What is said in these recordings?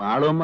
മാളുമ്മ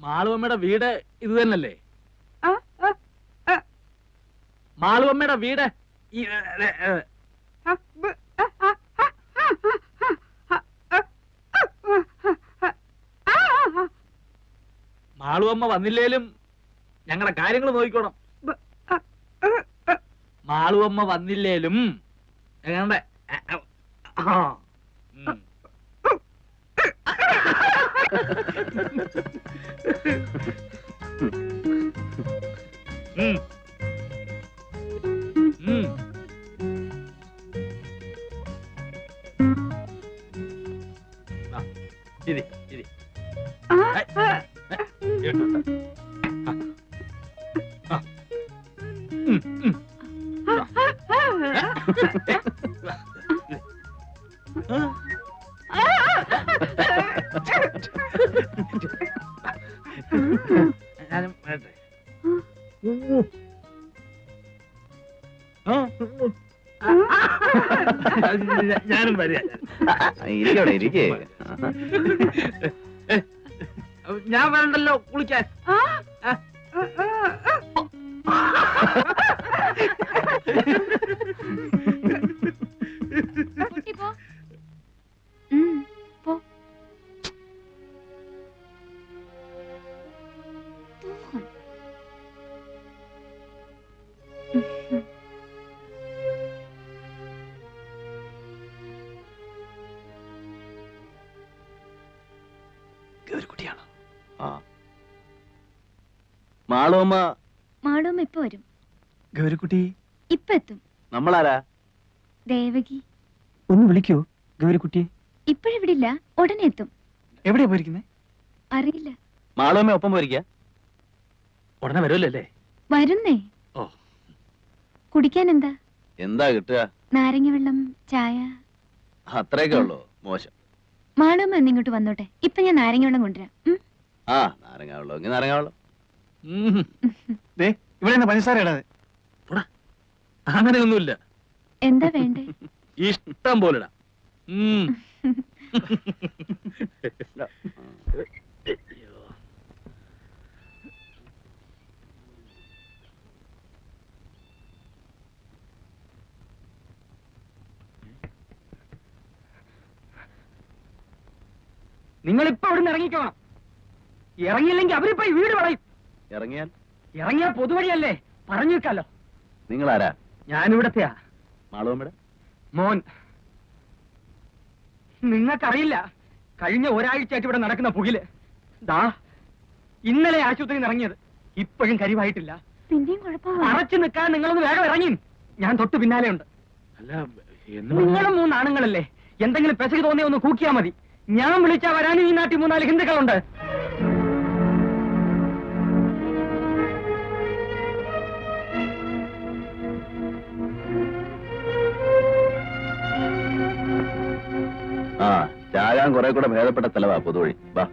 മാളുവമ്മയുടെ വീട് ഇത് തന്നല്ലേ? മാളുവമ്മയുടെ വീട് മാളുവമ്മ വന്നില്ലേലും ഞങ്ങളുടെ കാര്യങ്ങൾ നോക്കിക്കോണം. മാളുവമ്മ വന്നില്ലേലും ഞങ്ങളുടെ ഇരി ഇരി ഞാനും വരട്ടെ. ഞാനും വരിക. ഇരിക്കവിടെ ഇരിക്കേ. ഞാൻ വരണ്ടല്ലോ കുളിക്കാൻ. ഗൗരിക്കുട്ടിയാണ്. മാളുമ്മ മാളുമ്മ ഇപ്പൊ വരും. ഗൗരിക്കുട്ടി ഇപ്പൊ എത്തും. നമ്മളാരാ? ദേവകി. ഒന്ന് വിളിക്കൂ ഗൗരിക്കുട്ടി. ഇപ്പോഴിവിടില്ല, ഉടനെ എത്തും. എവിടെയാ പോയിരിക്കുന്നേ? അറിയില്ല. മാളുമ്മ ഒപ്പം പോയിരിക്ക? ഉടനെ വരുമല്ലോ അല്ലേ? വരുന്നേ. ഓ, കുടിക്കാൻ എന്താ? എന്താ കിട്ടുക? നാരങ്ങ വെള്ളം, ചായ. അത്രയൊക്കെ ഉള്ളൂ? മോശം. മാളുമ്മ ഒന്ന് ഇങ്ങോട്ട് വന്നോട്ടെ. ഇപ്പൊ ഞാൻ നാരങ്ങ വെള്ളം കൊണ്ടുവരാം. ആ, നാരങ്ങ വെള്ളം എങ്കിൽ നാരങ്ങ വെള്ളം. ഇവിടെ പഞ്ചസാര ഇടാതെ. അങ്ങനെയൊന്നുമില്ല. എന്താ വേണ്ടേ? ഇഷ്ടം പോലെ ഇടാം. നിങ്ങളിപ്പോ അവിടെ നിന്ന് ഇറങ്ങിക്കോണം. ഇറങ്ങിയില്ലെങ്കിൽ അവരിപ്പോ ഈ വീട് പറയും. ഇറങ്ങിയാൽ പൊതുവഴിയല്ലേ, പറഞ്ഞു വെക്കാലോ. നിങ്ങളാരാ? ഞാനിവിടത്തെയാ. മാളുമ്മയുടെ മോൻ. നിങ്ങൾക്കറിയില്ല, കഴിഞ്ഞ ഒരാഴ്ചയായിട്ട് ഇവിടെ നടക്കുന്ന പുകില്. ദാ ഇന്നലെ ആശുപത്രിയിൽ ഇറങ്ങിയത്, ഇപ്പോഴും കരിവായിട്ടില്ല. പിന്നെയും കുഴപ്പമില്ല. അറച്ചു നിൽക്കാൻ നിങ്ങളൊന്ന് വേഗം ഇറങ്ങി. ഞാൻ തൊട്ട് പിന്നാലെ ഉണ്ട്. നിങ്ങളും 3 ആണുങ്ങളല്ലേ, എന്തെങ്കിലും പെശക് തോന്നിയ ഒന്ന് കൂക്കിയാ മതി. ഞാൻ വിളിച്ചാ വരാനും ഈ നാട്ടിൽ 3-4 ഹിന്ദുക്കളുണ്ട്. ആ, ചാകാൻ കുറെ കൂടെ ഭേദപ്പെട്ട സ്ഥലവാ പൊതുവഴി. വാ.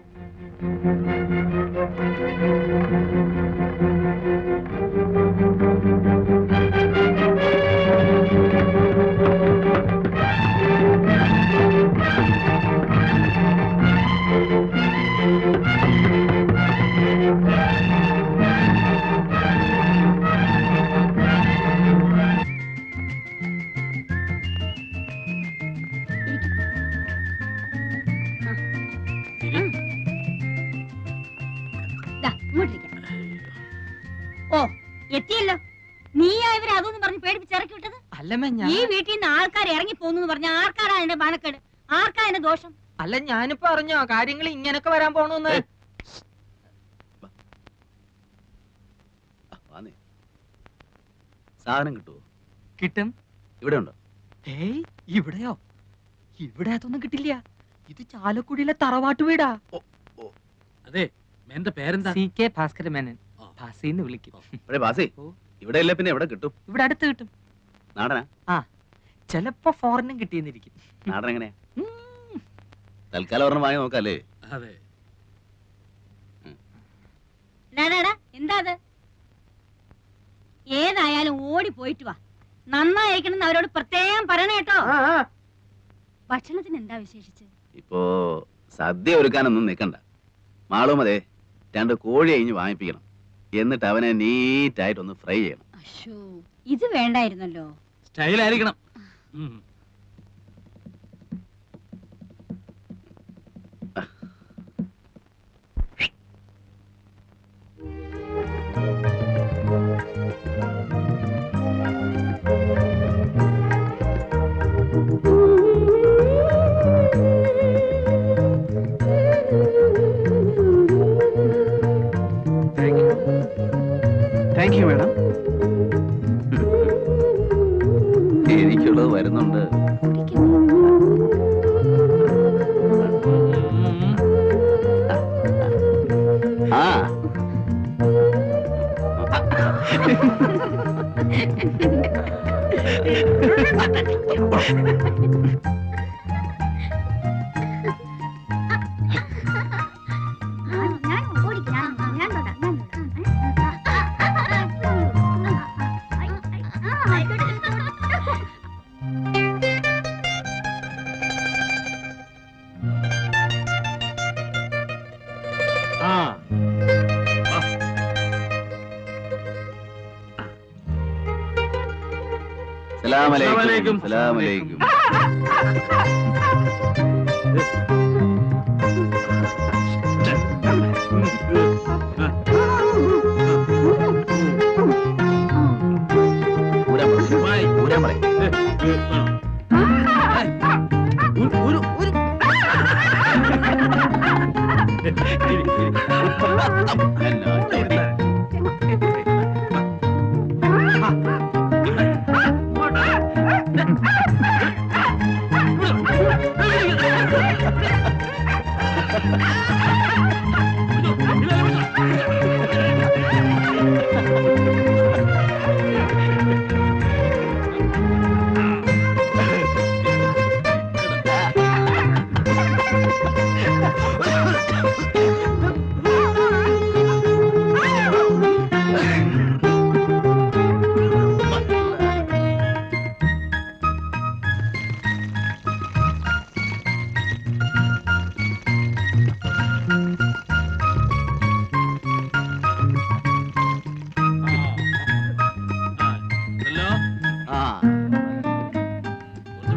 അല്ലമ്മ ഈ വീട്ടിൽ നിന്ന് ആൾക്കാർ ഇറങ്ങി പോന്നു പറഞ്ഞ ആർക്കാരാ എന്റെ മാനക്കേട്? ആർക്കാ എന്റെ ദോഷം? അല്ല ഞാനിപ്പോ അറിഞ്ഞോ കാര്യങ്ങൾ ഇങ്ങനൊക്കെ വരാൻ പോണെന്ന്. സാധനം കിട്ടുമോ? കിട്ടും. ഇവിടെ ഉണ്ടോ? ഏയ് ഇവിടെയോ? ഇവിടെ അതൊന്നും കിട്ടില്ല. ഇത് ചാലക്കുടിയിലെ തറവാട്ട് വീടാ. അതെ, എന്റെ പേരെന്താ? CK ഭാസ്കര മേനൻ. ഭാസിന്ന് വിളിക്കും. ബാസി, ഇവിടെ അല്ലേ പിന്നെ എവിടെ കിട്ടും? ഇവിടെ അടുത്ത് കിട്ടും. നാടനാ? ആ, ചിലപ്പോ ഫോറിനും കിട്ടിയെന്നിരിക്കും. നാടൻ എങ്ങനെയാ? തൽക്കാലം ഒരെണ്ണം വാങ്ങി നോക്കാല്ലേ? അതെ. എന്താ അത്? ഏതായാലും ഓടി പോയിട്ട് വാ. നന്നായിരിക്കണം അവരോട് പ്രത്യേകം പറയണേ കേട്ടോ. ഭക്ഷണത്തിന് എന്താ വിശേഷിച്ച്? ഇപ്പോ സദ്യ ഒരുക്കാനൊന്നും നിൽക്കണ്ട. മാളും അതെ 2 കോഴി കഴിഞ്ഞ് വാങ്ങിപ്പിക്കണം. എന്നിട്ട് അവനെ നീറ്റായിട്ടൊന്ന് ഫ്രൈ ചെയ്യണം. അശ്ശോ, ഇത് വേണ്ടായിരുന്നല്ലോ. സ്റ്റൈലായിരിക്കണം. Thank you madam. എനിക്കുള്ളത് വരുന്നുണ്ട്. ആ സലാമലൈക്കും. സലാമലൈക്കും.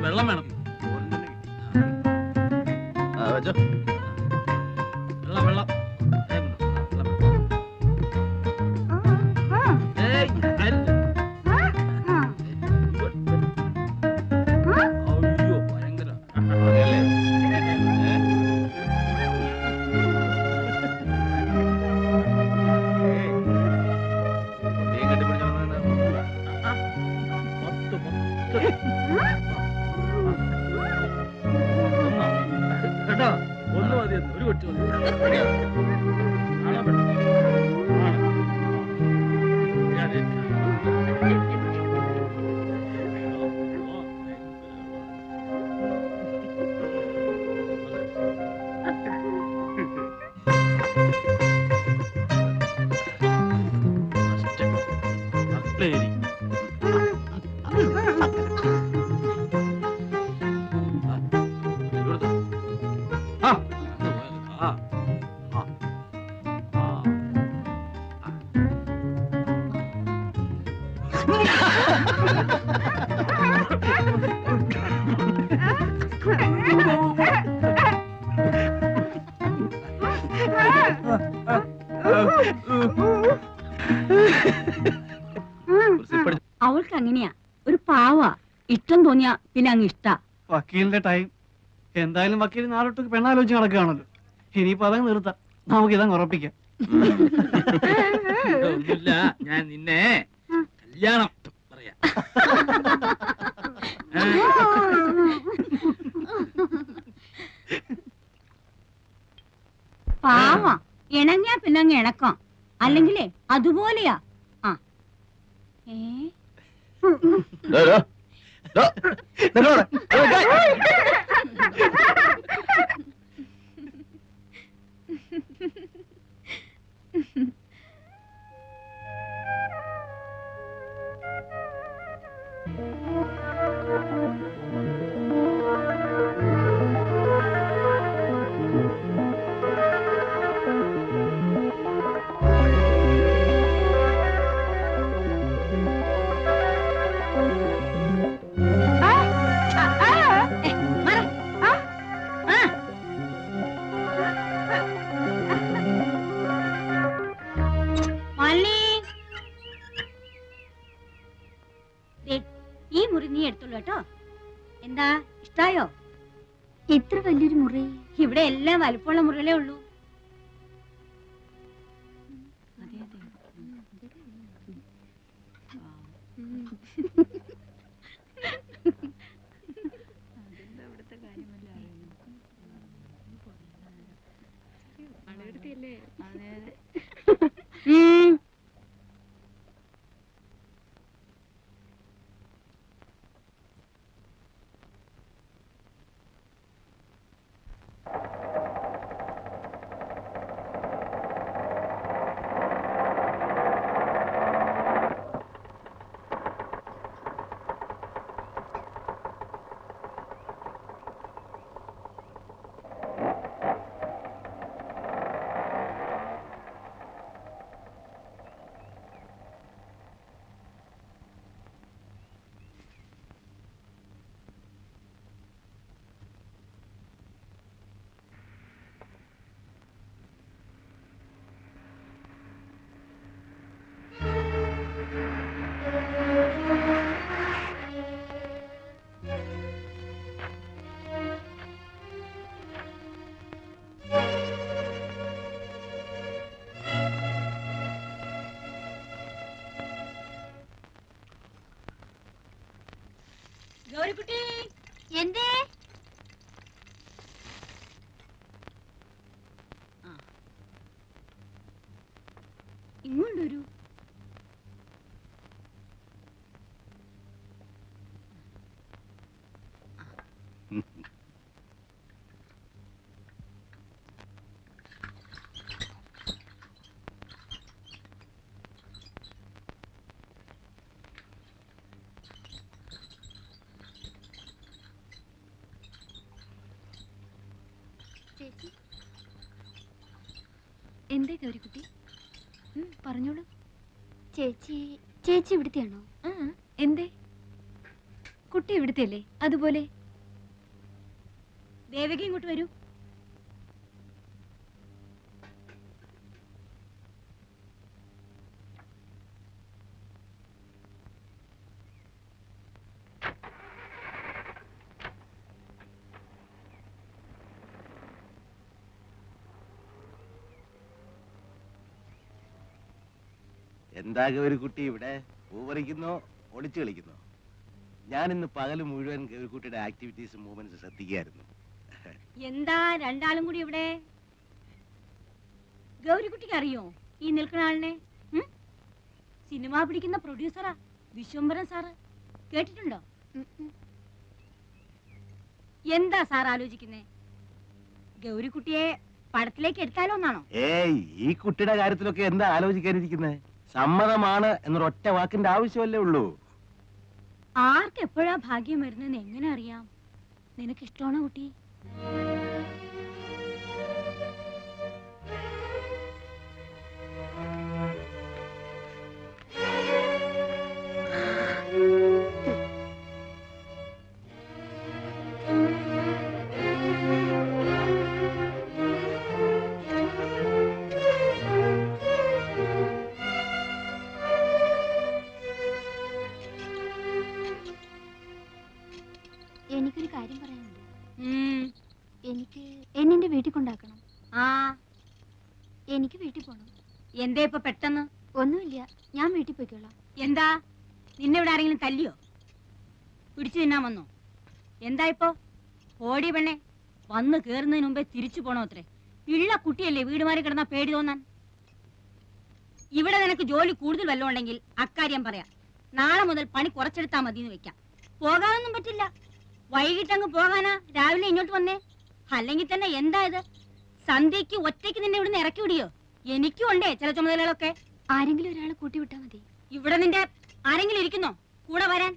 വെള്ളം വേണം. വെള്ളം. അയ്യോ ഭയങ്കര. കേട്ടോ, ഒന്ന് മതി, ഒരു കൊച്ചു മതി. അവൾക്ക് അങ്ങനെയാ, ഒരു പാവ. ഇഷ്ടം തോന്നിയാ പിന്നെ അങ്ങ് ഇഷ്ടാ. വക്കീലിന്റെ ടൈം. എന്തായാലും വക്കീൽ നാളൊട്ട് പെണ്ണാലോചിച്ച് നടക്കുകയാണല്ലോ. ഇനിയിപ്പോ അതങ്ങ് നിർത്താം, നമുക്ക് ഇതങ്ങ് ഉറപ്പിക്കാം. ഒന്നുമില്ല, ഞാൻ നിന്നെ കല്യാണം പറയാ. പാവാ, ഇണങ്ങിയാ പിന്നെ അങ്ങ് ഇണക്കാം, അല്ലെങ്കിലേ അതുപോലെയാ. ആ ഈ മുറി നീ എടുത്തുള്ളൂ കേട്ടോ. എന്താ ഇഷ്ടായോ? ഇത്ര വലിയൊരു മുറി ഇവിടെ എല്ലാം വലുപ്പമുള്ള മുറികളേ ഉള്ളൂ. ഗൗരിക്കുട്ടി, എന്തേ? ഇങ്ങോട്ട് വരൂ. ചേച്ചി, എന്തേ ഗൗരിക്കുട്ടി? പറഞ്ഞോളൂ. ചേച്ചി ചേച്ചി ഇവിടുത്തെയാണോ? എന്തേ? കുട്ടി ഇവിടുത്തെ അല്ലേ? അതുപോലെ ദേവകി ഇങ്ങോട്ട് വരൂ. എന്താ ഗൗരിക്കുട്ടി ഇവിടെ പൂവറിക്കുന്നോ ഒളിച്ചു കളിക്കുന്നോ? ഞാൻ ഇന്ന് പകല് മുഴുവൻ ഗൗരിക്കുട്ടിയുടെ ആക്ടിവിറ്റീസും മൂവ്മെന്റ്സ് ശ്രദ്ധിക്കുകയായിരുന്നു. എന്താ രണ്ടാളും കൂടി ഇവിടെ? ഗൗരിക്കുട്ടിക്ക് അറിയോ ഈ നിൽക്കുന്ന ആളിനെ? സിനിമ പിടിക്കുന്ന പ്രൊഡ്യൂസറാ, വിശ്വംഭരൻ സാറ്. കേട്ടിട്ടുണ്ടോ? എന്താ സാർ ആലോചിക്കുന്നേ? ഗൗരിക്കുട്ടിയെ പടത്തിലേക്ക് എടുത്താലോ എന്നാണോ? ഏയ്, ഈ കുട്ടിയുടെ കാര്യത്തിലൊക്കെ എന്താ ആലോചിക്കാനിരിക്കുന്നത്? സമ്മതമാണ് എന്നൊരൊറ്റ വാക്കിന്റെ ആവശ്യമല്ലേ ഉള്ളൂ. ആർക്ക് എപ്പോഴാ ഭാഗ്യം വരുന്നെന്ന് എങ്ങനെ അറിയാം? നിനക്ക് ഇഷ്ടമാണോ കുട്ടി? എനിക്കൊരു കാര്യം പറയാനുണ്ട്. ഉം. എനിക്ക് എന്നെ വീട്ടിൽ കൊണ്ടാക്കണം. ആ എനിക്ക് വീട്ടിൽ പോകണം. എന്തേ ഇപ്പൊ പെട്ടെന്ന്? ഒന്നുമില്ല, ഞാൻ വീട്ടിൽ പോയിക്കോളാം. എന്താ, നിന്നെ ഇവിടെ ആരെങ്കിലും തല്ലിയോ? പിടിച്ചു തിന്നാൻ വന്നോ? എന്താ ഇപ്പൊ? ഓടി പെണ്ണെ, വന്ന് കേറുന്നതിന് മുമ്പേ തിരിച്ചു പോണോ അത്രേ? ഇള്ള കുട്ടിയല്ലേ വീട് മാറി കിടന്നാ പേടി തോന്നാൻ. ഇവിടെ നിനക്ക് ജോലി കൂടുതൽ വല്ലതും ഉണ്ടെങ്കിൽ അക്കാര്യം പറയാം. നാളെ മുതൽ പണി കുറച്ചെടുത്താൽ മതി എന്ന് വെക്കാം. പോകാനൊന്നും പറ്റില്ല. വൈകിട്ടങ്ങ് പോകാനാ രാവിലെ ഇങ്ങോട്ട് വന്നേ? അല്ലെങ്കിൽ തന്നെ എന്താ ഇത്? സന്ധ്യക്ക് ഒറ്റയ്ക്ക് നിന്നെ ഇവിടുന്ന് ഇറക്കി വിടിയോ? എനിക്കും ഉണ്ടേ ചില ചുമതലകളൊക്കെ. ആരെങ്കിലും ഒരാളെ കൂട്ടി വിട്ടാ മതി. ഇവിടെ നിന്റെ ആരെങ്കിലും ഇരിക്കുന്നോ കൂടെ വരാൻ?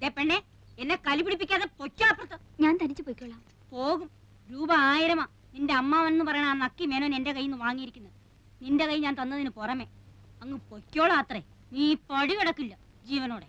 ദേ പെണ്ണെ, എന്നെ കലി പിടിപ്പിക്കാതെ പൊയ്ക്കോ അപ്പുറത്ത്. ഞാൻ തനിച്ച് പോയിക്കോളാം. പോകും. രൂപ 1000 നിന്റെ അമ്മാവെന്ന് പറയണ ആ നക്കി മേനോൻ എന്റെ കയ്യിൽ നിന്ന് വാങ്ങിയിരിക്കുന്നത്. നിന്റെ കൈ ഞാൻ തന്നതിന് പുറമെ അങ്ങ് പൊയ്ക്കോളാ അത്രേ. നീ പടി കിടക്കില്ല ജീവനോടെ.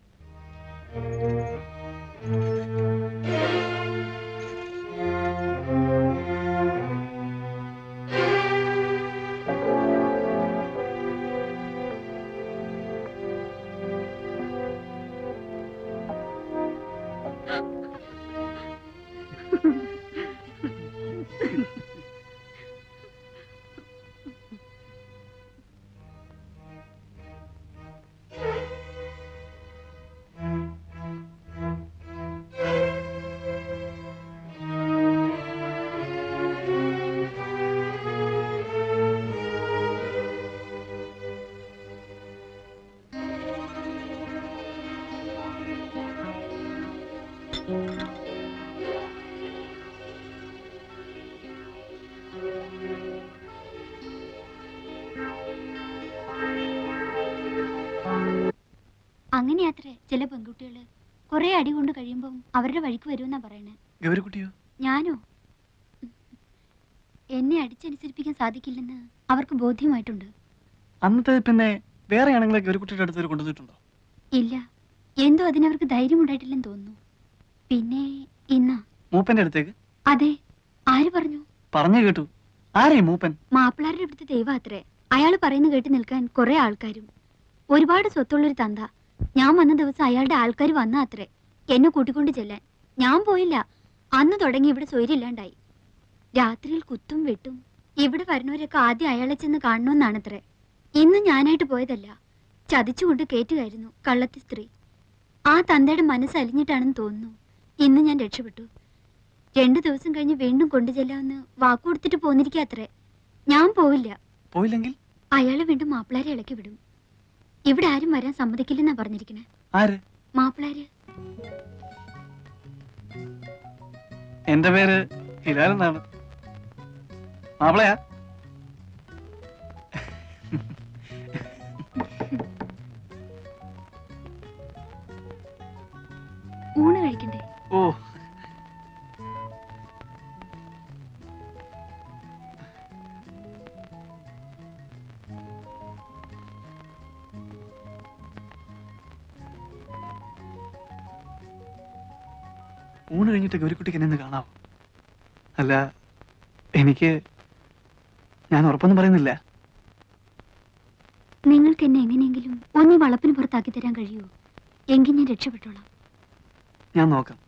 അങ്ങനെയാത്രേ ചില പെൺകുട്ടികള് കുറെ അടി കൊണ്ട് കഴിയുമ്പം അവരുടെ വഴിക്ക് വരുമെന്നാ പറയണേ. ഗൗരിക്കുട്ടിയോ? ഞാനോ? എന്നെ അടിച്ചനുസരിപ്പിക്കാൻ സാധിക്കില്ലെന്ന് അവർക്ക് ബോധ്യമായിട്ടുണ്ട്. അന്നത്തെ പിന്നെ വേറെ ആണെങ്കിലും ഗൗരിക്കുട്ടിയുടെ അടുത്ത് കൊണ്ടുവന്നിട്ടുണ്ടോ? ഇല്ല, എന്തോ അതിനവർക്ക് ധൈര്യം ഉണ്ടായിട്ടില്ലെന്ന് തോന്നുന്നു. പിന്നെ ഇന്നാ മൂപ്പന്റെ അടുത്തേക്ക്? അതെ. ആര് പറഞ്ഞു? പറഞ്ഞു കേട്ടു. ആരേ മൂപ്പൻ? മാപ്പിളാരുടെ അടുത്ത് ദൈവം അത്രേ. അയാൾ പറയുന്ന കേട്ട് നിൽക്കാൻ കുറെ ആൾക്കാരും, ഒരുപാട് സ്വത്തുള്ളൊരു തന്ത. ഞാൻ വന്ന ദിവസം അയാളുടെ ആൾക്കാർ വന്ന അത്രേ എന്നെ കൂട്ടിക്കൊണ്ട് ചെല്ലാൻ. ഞാൻ പോയില്ല. അന്ന് തുടങ്ങി ഇവിടെ സ്വൈര്യമില്ലാണ്ടായി. രാത്രിയിൽ കുത്തും വെട്ടും. ഇവിടെ വരുന്നവരൊക്കെ ആദ്യം അയാളെ ചെന്ന് കാണണമെന്നാണത്രേ. ഇന്ന് ഞാനായിട്ട് പോയതല്ല, ചതിച്ചുകൊണ്ട് കേറ്റുകയായിരുന്നു കള്ളത്തി സ്ത്രീ. ആ തന്തയുടെ മനസ്സലിഞ്ഞിട്ടാണെന്ന് തോന്നുന്നു ഇന്ന് ഞാൻ രക്ഷപ്പെട്ടു. 2 ദിവസം കഴിഞ്ഞ് വീണ്ടും കൊണ്ടുചെല്ലാമെന്ന് വാക്കുകൊടുത്തിട്ട് പോന്നിരിക്കാത്രേ. ഞാൻ പോവില്ല. പോയില്ലെങ്കിൽ അയാളെ വീണ്ടും മാപ്പിളാരെ ഇളക്കി വിടും. ഇവിടെ ആരും വരാൻ സമ്മതിക്കില്ലെന്നാ പറഞ്ഞിരിക്കണേ. ആര്? മാപ്പിളാര്. എന്റെ പേര് ഹിലാൽ എന്നാണ്. മാപ്പിളയാ? ഊണ് കഴിക്കണ്ടേ? ഓ, ഊണ് കഴിഞ്ഞിട്ട് ഗൗരിക്കുട്ടിക്ക് എന്നെ ഒന്ന് കാണാവോ? അല്ല, ഞാൻ ഉറപ്പൊന്നും പറയുന്നില്ല. നിങ്ങൾക്ക് എന്നെ എങ്ങനെയെങ്കിലും ഒന്നീ വളപ്പിന് പുറത്താക്കി തരാൻ കഴിയുമോ? എങ്കിൽ ഞാൻ രക്ഷപ്പെട്ടോളാം. ഞാൻ നോക്കാം.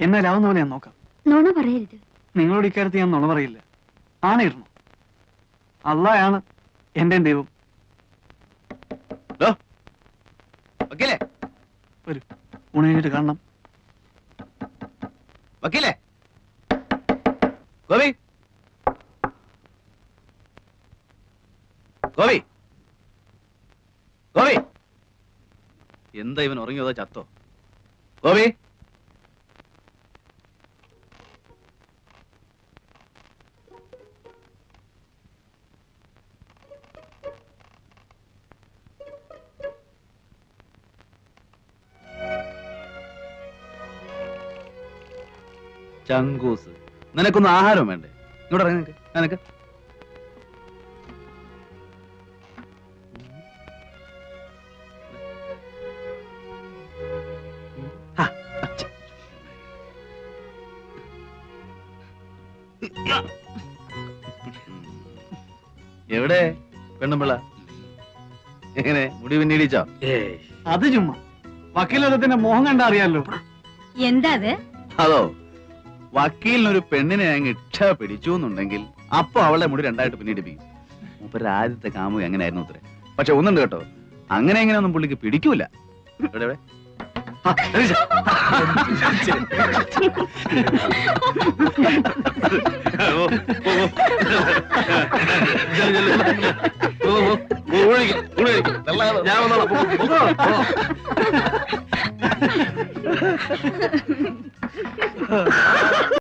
എന്നാലാവുന്ന പോലെ ഞാൻ നോക്കാം. നുണ പറയരുത്. നിങ്ങളോട് ഇക്കാര്യത്തിൽ ഞാൻ നുണ പറയില്ല. ആണയിരുന്നു. അള്ളായാണ് എന്റെ ദൈവം. വക്കീലേ, വരൂ, ഊണ് കഴിഞ്ഞിട്ട് കാണണം. വക്കീലേ, ഗോപി, ഗോപി, ഗോപി. എന്താ ഇവൻ ഉറങ്ങിയതോ ചത്തോ? ഗോപി, ചങ്കൂസ്, നിനക്കൊന്നും ആഹാരം വേണ്ടേ? ഇങ്ങോട്ട് ഇറങ്ങി നിനക്ക്. നിനക്ക് എവിടെ പെണ്ണുമ്പിള്ള? എങ്ങനെ മുടി പിന്നീടിച്ചോ? അത് ചുമ്മാ വക്കീലത്തിന്റെ മോഹം കണ്ടാ അറിയാലോ. എന്താ അത്? അതോ വക്കീലിനൊരു പെണ്ണിനെ അങ്ങ് ഇച്ഛ പിടിച്ചു എന്നുണ്ടെങ്കിൽ അപ്പൊ അവളുടെ മുടി രണ്ടായിട്ട് പിന്നീടിപ്പിക്കും. മൂപ്പരുടെ ആദ്യത്തെ കാമുക എങ്ങനെയായിരുന്നു അത്രേ. പക്ഷെ ഒന്നുണ്ട് കേട്ടോ, അങ്ങനെ എങ്ങനെയൊന്നും പുള്ളിക്ക് പിടിക്കൂല. എവിടെ എവിടെ? ആ, രതീഷ. ഓ, ഓ, ഓ. ഓ, ഓ, ഊഴിക്ക്, ഊഴിക്ക്. ഞാൻ വന്നോളാം. പോ, പോ, പോ.